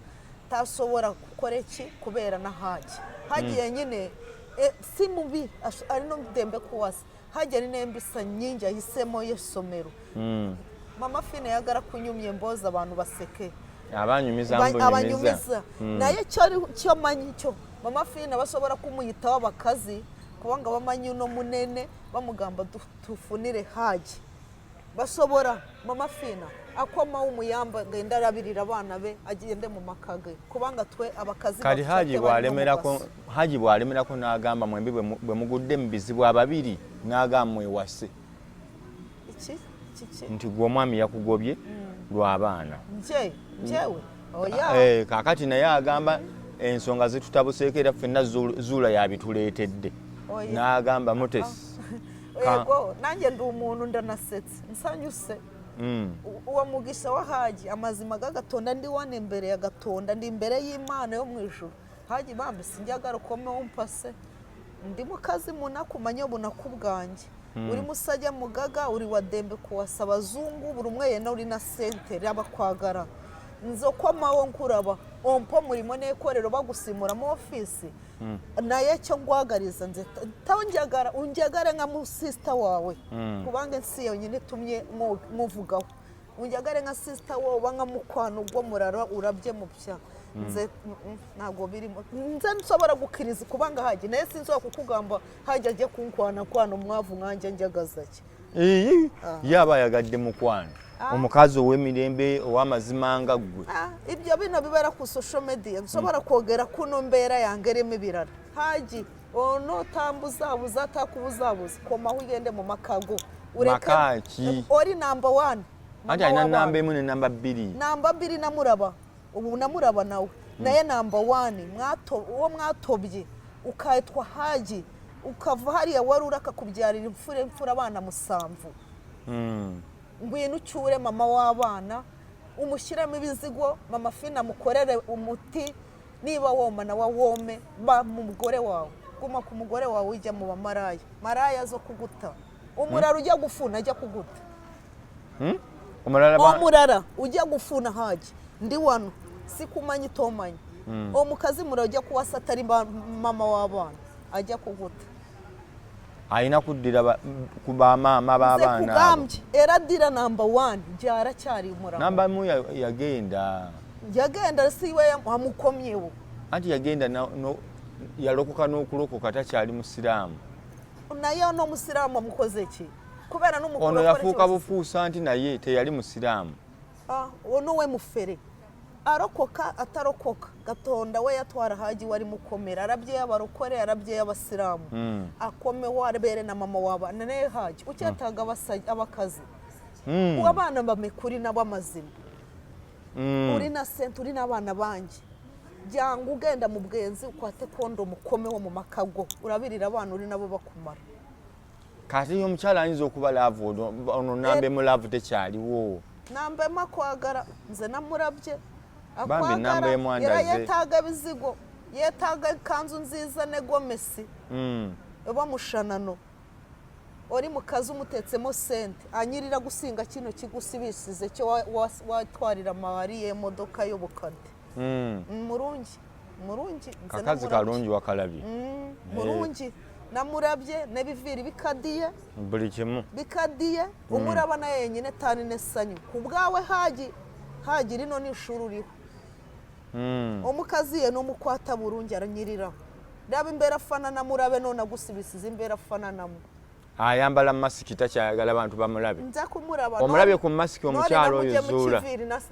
tasobora gukora iki kubera na haji yenyine si mubi ari no mdembe kuwasa haji ari nembisa nyingi ahisemo yesomero mama Fina yagara kunyumye mboza abantu baseke abanyumiza naye cyo manyi cyo mama Fina basobora kumuyitaho abakazi kubanga bamanyi no munene bamugamba tufunire haji basobora mama Fina akoma umuyamba Genda arabirira abana be agende mu makage kubanga twe abakazi kali haji bwalemera ko nagamba mwembi bwe mugudde mbizibu ababiri nagamwe wase iki nti gwo mwami yakugobye lw'abaana njewe oya kakati naye agamba ensonga zitutabuseekera ffenna Zula yabituleetedde n'agamba mutesi yego nanjye ndi umuntu ndanasetse nsanyuse uwo mugisha wa haji amazima gagatonda ndi wane imbere ya gatonda ndi imbere y'Imana yo mu ijuru haji bambe sinjyaga rukome umpase ndi mu kazi munakumanya bunakubwanjye uri musajya mugaga uri wadembe kuwasa abazungu buri umwe yena uri na sentere abakwagara nzokomawo nkuraba ompo murimo nekorero bagusimura mu ofisi naye cyo ngwagariza nze tawunjagara unjagare nka mu sister wawe kubange nsi yonyine tumye muvugaho unjagare nka sister wawe banga mukwano gwo murara urabye mu bya nze nago birimo nze nsobora gukiriza kubanga haji naye sinzo kukugamba haji aje kunkwana kwano mwavu nkanje njagazaki yaba yagadde mukwano omukazi ow'emirembe ow'amazimanga gwe ibyo bino bibera ku social media nsobora kwogera kuno mbera yangeremo ibirara haji ono tambuzabuza atakubuzabuza komaho ugende mu makago makaki ori number 1 anja ina namba imwe ne namba 2 namba 2 na muraba ubu namuraba nawe naye number 1 uwo mwatobye ukayitwa Haji ukava hariya wari urakakubyarira imfura abana musamvu ngwino ucyure mama w'abana umushyiramo ibizigo mama Fina mukorere umuti niba woma na wome ba mu mugore wawe guma ku mugore wawe ujya mu maraya zo kuguta umurara ujya gufuna ajya kuguta umurara ujya gufuna Haji ndi wano sikumanya itomanya Omukazi murajya kuwasata ari mama w'abana ajya kuguta aina kudira kuba mama babana kugambye eradira number 1 byara cyari umuraba number mu yagenda siwe amukomyewo anti yagenda no yalokoka no kulokoka tacyali musiramu nayo no musiramu amukoze ki kubera n'umukuru ono yafuka bufusa anti naye teyali musiramu ono we mufere arokoka atarokoka gatonda we yatwara Haji wari mukomera arabye y'abarokore arabye y'abasiramu akome warbere na mama w'abana ne Haji ucyataga abakazi abana bamekuri n'abamazima uri na senturi n'abana banje jyangu ugenda mu bwenzi ukwate kondo mukome wo mu makago urabirira abana uri nabo bakumara kati yo mchala anyizo kuba love ono nambe mu love tecyali wo nambe makwagara nze namurabye bambe nambe mwandaze yetaga bizigo yetaga kanzu nziza negomesi bamushanano ori mukazi umutetsemo sente anyirira gusinga kino kigusibisize cyo watwarira mawari ye modoka yo bukade murungi akazi kalungi wakalabye murungi namurabye nebiviri bikadiye buri kimu bikadiye umuraba na yenyine tani nesanyu kubwawe Haji rino ni ishuri uriho Omukazi ye no mukwata burungi aranyirira ndaba imbere afana namurabe none agusibisiza imbere afana namu ayambala masiki tacyagala abantu bamulabe nza kumuraba omulabye ku masiki omukyalo oyo Zula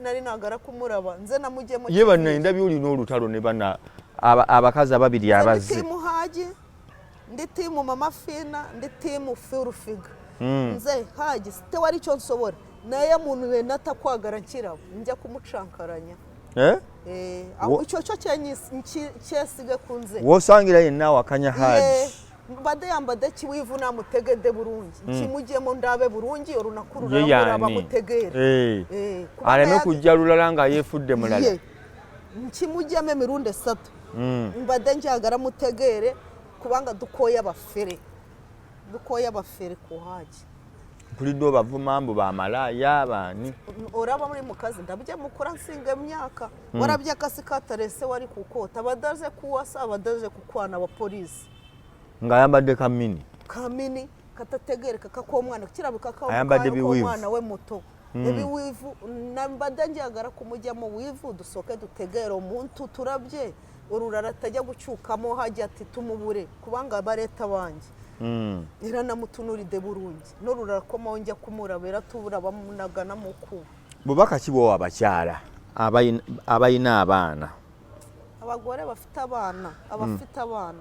nari nagara kumuraba nze namujemo ye bana indabyo uli n'olutalo ne bana abakazi ababiri abazi timu Haji ndi timu mama Fina ndi timu Firufiga nze Haji site wari cyo nsobora naye muntu we natakwagara nkirabo njya kumucankaranya aho icyo cyesiga kunze wosangira ye nawe akanya Haji bade yambade kiwivu namutegede burungi kimujyemo ndabe burungi orunakurura muraba mutegere areme kujya rulalanga yefudde mulala kimujyame mirunde 3 mbade njagara mutegere kubanga dukoya abafere ku Haji kuri do bavumambo bamala yabani oraba muri mukazi ndabye mukura nsinga myaka warabye akasi katarese wari kukota badaze kuwasa badaze kukwana abapolisi ngayambade kamini katategereka kakomwana kirabika umwana we muto ebiwivu nambade njagara kumujyamo wivu dusoke dutegera umuntu turabye ururara tajya gucyukamo Haji ati tumubure kubanga bareta banje era namutunuri de burungi no rurakoma onjya kumurabera tubura bamunagana muku bubaka kibo abacyala abayina abana abagore bafite abana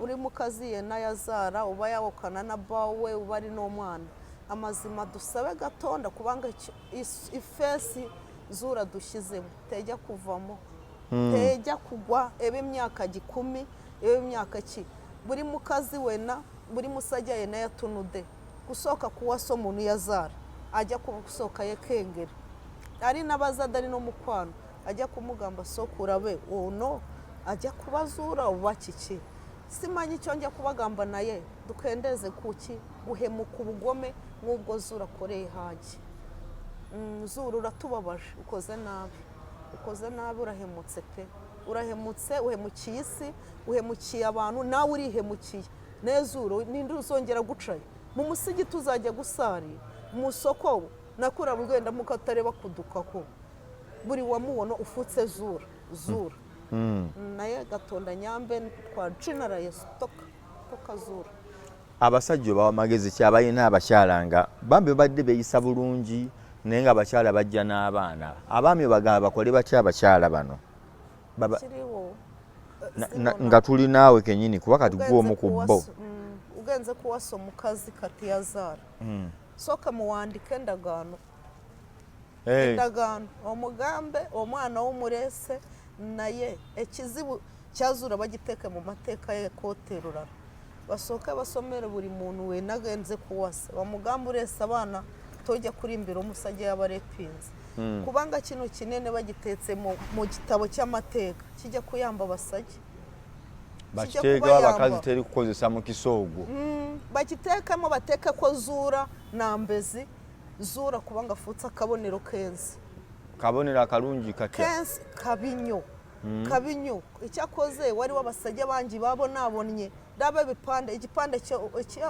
uri mukazi ye nayazara uba yawokana na bawe ubari no mwana amazima dusabe gatonda kubanga ifesi Zura dushizemo tejya kuvamo tejya kugwa ebe myaka 10 ebe myaka ki buri mukazi wena buri musajya ye na yatunude gusoka kuwaso muntu yazara ajya kusoka ye kengera ari nabazadari no mukwano ajya kumugamba sokurabe ono ajya kubazura ubakiki simanyi icyo njya kubagamba naye dukendeze kuki guhemuka ubugome nk'ubwo Zura koreye Haji Zura uratubabaje ukoze nabi urahemutse pe urahemutse uhemukiye isi uhemukiye abantu nawe urihemukiye nezuro nindi uzongera gucaye mu musigi tuzajya gusari mu soko nakura bugenda mukatareba kuduka ko buri wamuwono ufutse Zura naye gatonda nyambe kwa general stoka Zura abasajja bawamagezi kyabayina abakyalanga bambe badde beyisa bulungi nenga abakyala bajja n'abaana abami bagaba bakole batya abakyala bano kiriwo nga tuli naawe kenyini kuba kati gwo mukubbo ugenze kuwasa omukazi kati yazara soka muwandike endagaano endagano omugambe omwana w'umurese naye ekizibu cyazura bagiteke mu mateka ye koterura basohoka basomera buri muntu we nagenze kuwasa bamugambe urese abana tojya kurimbira umusajja y'abarepinze kubanga kino kinene bagitetse mu gitabo cy'amateka kijya kuyamba Abasajja bakiteka abakazi teri kukozesa mu kisogo bakitekamo bateka ko Zura nambezi Zura kubanga futsa kabonero kenzi kabonera kalungi katya kenzi kabinyo kabinyo icyakoze wari w'Abasajja bangi babo nabonye ndabe bipande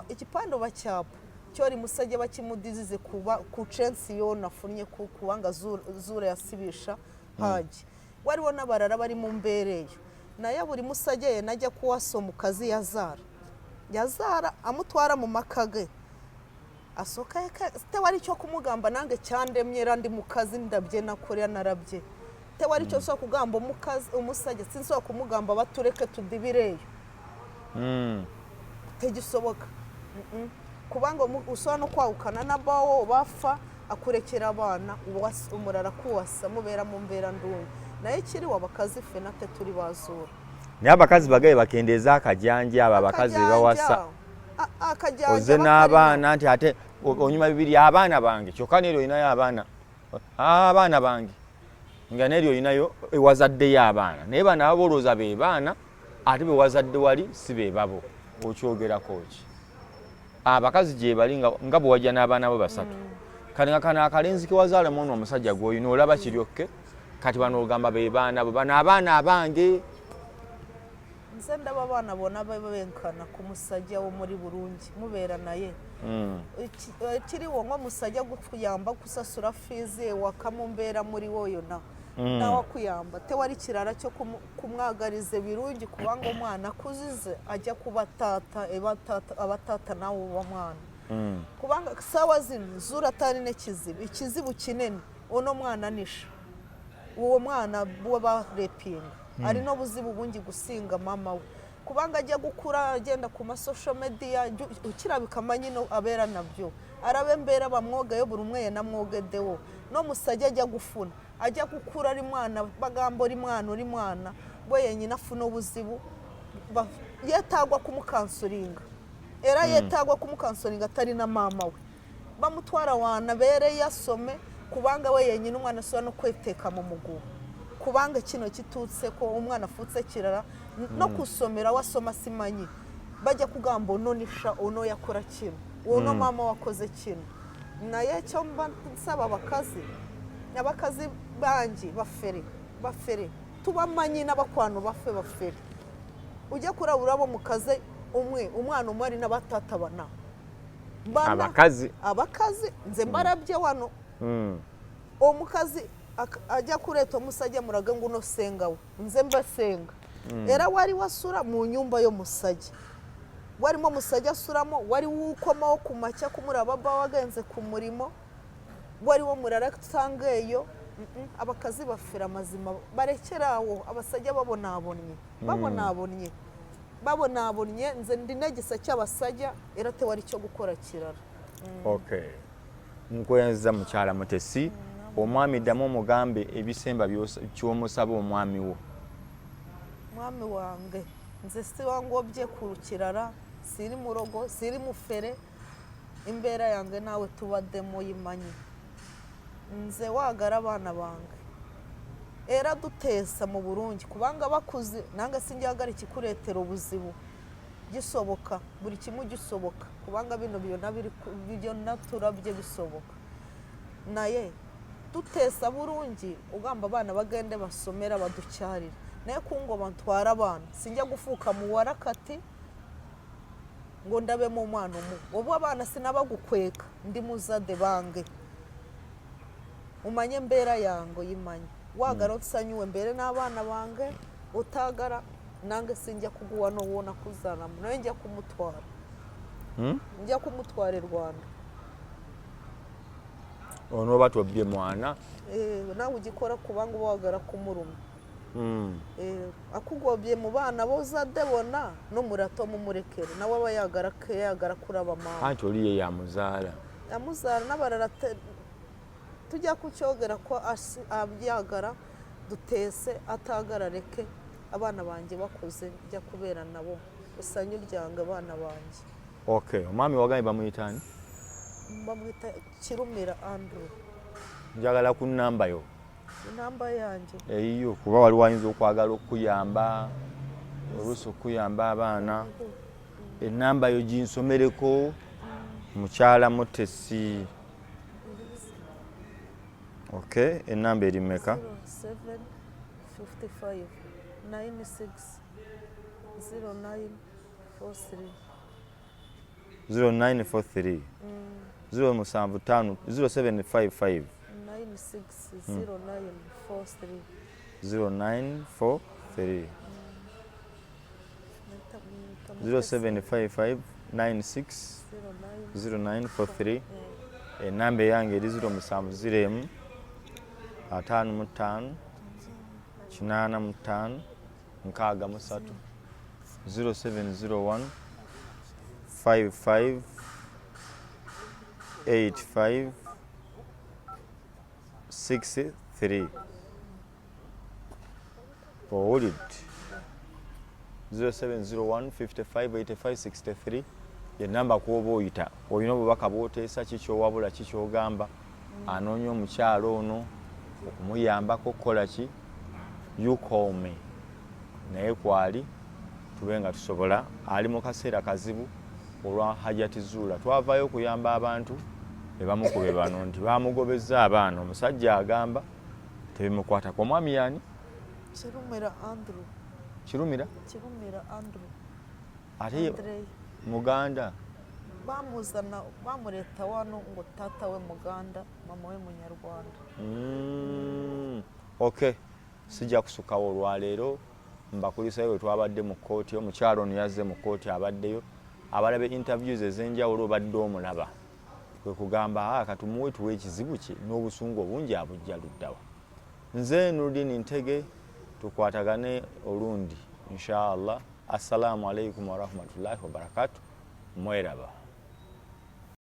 igipande bacyapa cyori musajja bakimudizize kuba ku censi yo nafunye kubanga Zura yasibisha haji wari wona barara bari mu mbereyo naye buri musajja ye najya kuwaso Omukazi yazara amutwara mu makage asoka te wari cyo kumugamba nange cyandemye randi mukazi ndabye nakore narabye te wari cyo so kugamba umusajja sinso kumugamba batureke tudibireyo tegisoboka kubanga usona no kwawukana nabawo bafa akurekera abana umurara kuwasa mubera mu mbera ndungu naye kiri wabakazi fenate turi bazura ni abakazi bagaye bakendeza akajyanje aba bakazi bawasa akajyanje oze n'abana nti ate onyuma bibiri abana bange cyokanero inayo abana bange nganero inayo ewazadde y'abana naye bana aboloza be bana ate be wazadde wali sibe babo okyogera koki abakazi je balinga ngabo wajja n'abana bo basatu kana akalenzi kiwazala mwono omusajja gwoyino olaba kiryokke kati bano ogamba be bana bo bana abana abange nzenda babana bona benkana ku musajja wo muri Burundi mubera naye kiri wo ngo musajja gukuyamba kusasura fize wakamumbera muri woyo nawa kuyamba te wari kirara cyo kumwagarize birungi kubanga umwana kuzize ajya kubatata abatata nawo wa mwana kubanga sawa zino Zura tari ne ikizibu kinene ono mwana nisha uwo mwana bo barepinga ari no buzibu bungi gusinga mama we kubanga ajya gukura agenda ku social media ukirabika manyino abera nabyo arabembera bamwoga yo buri umwe namwogedewo no musajja ajya gufuna ajya gukura ari mwana bagambo uri mwana bo yenyina funo buzibu yetagwa kumukansoringa era yetagwa kumukansoringa atari na mama we bamutwara wana bere yasome kubanga we yenyina umwana so no kweteka mu mugu kubanga kino kitutse ko umwana afutse kirara no kusomera wasoma simanyi bajya kugambo nonisha ono yakora kino uno mama wakoze kino naye cyo nsaba abakazi bangi bafere tubamanyi n'abakwano bafere ujya kurabura bo mukaze umwana umwe ari n'abatata bana abakazi nze mbarabye wano omukazi ajya kureta umusajja muraga nguno senga we nze mbasenga era wari wasura mu nyumba yo musajja warimo musajja asuramo wari wukomaho kumacya kumuraba bawagenze ku murimo wari wo murara tutangeyo abakazi bafira amazima barekerawo abasajja babonabonye nze ndinegisa cy'abasajja era te wari cyo gukora kirara okay nkwenza mukyala Mutesi omwami damu omugambe ebisemba by'omusaba omwami wo mwami wange nze si wangobye ku kirara siri murogo siri mufere imbera yange nawe tubaddemo yimanyi nze wagara abana bange era dutesa mu Burundi kubanga bakuze nanga sinjagara ikikuretera ubuzibu gisoboka buri kimwe gisoboka kubanga bino byo naturabye bisoboka naye dutesa burungi ugamba abana bagende basomera baducyarira naye kungo bantwara abana sinjya gufuka mu warakati ngo ndabe mu mwana ubu abana sinabagukweka ndi muzade bange umanye mbera yango yimanye wagaronsanyuwe mbere n'abana bange utagara nange sinjya kuguwa no wona kuzana nawe njya kumutwara njya kumutwara Rwanda ono batobye mwana nawe ugikora kubanga wagara kumuruma akugobye mu bana bozade bona no murato mu murekere nawe aba yagara kuraba mama anti oliye yamuzara n'abarara tujya kucyogera ko abyagara dutese atagarareke abana banjye bakuze njya kubera nabo usanyu ryanga abana banjye. Okay, omwami wagaye bamuyitani? Bamwita Kirumira Andrew. Njagala ku namba yo. Namba yanjye. Eyo kuba wali wayinza okwagala okuyamba oluusi okuyamba abaana. Enamba yo ginsomereko mukyala Mutesi. Okay, enamba eri mmeka? 0755 96 0943. 0943 075 0755 0943 0755 96 0943. Enamba yange eri 0701 55 85 63 0701 55 85 63. Owulidde 0701 55 85 63 ye namba kuoba oyita olina obubaka bwoteesa kikyowabula kikyogamba anoonya omukyalo ono okumuyambako kukola ki you call me naye kwali tube nga tusobola ali mu kaseera kazibu olwa hajati Zula twavaayo okuyamba abantu ebamukube bano nti bamugobezza abaana omusajja agamba tebimukwatako. Omwami yani? Kirumira Andrew. Kirumira Andrew. Ate Muganda bamuzana bamuleta wano ngo tata we Muganda mama we Munyarwanda. Okay, sijja kusukawo olwaleero mbakulisayo we twabadde mu kkooti omukyalo ono yazze mu kkooti abaddeyo abalabe interviews ez'enjawulo obadde omulaba kwe kugamba katumuwe tuwe ekizibu kye n'obusungu obungi abujja luddawa. Nze Nurdin Ntege tukwatagane olundi inshallah. Assalamu alaikum wa rahmatullahi wa barakatuh. Mweraba.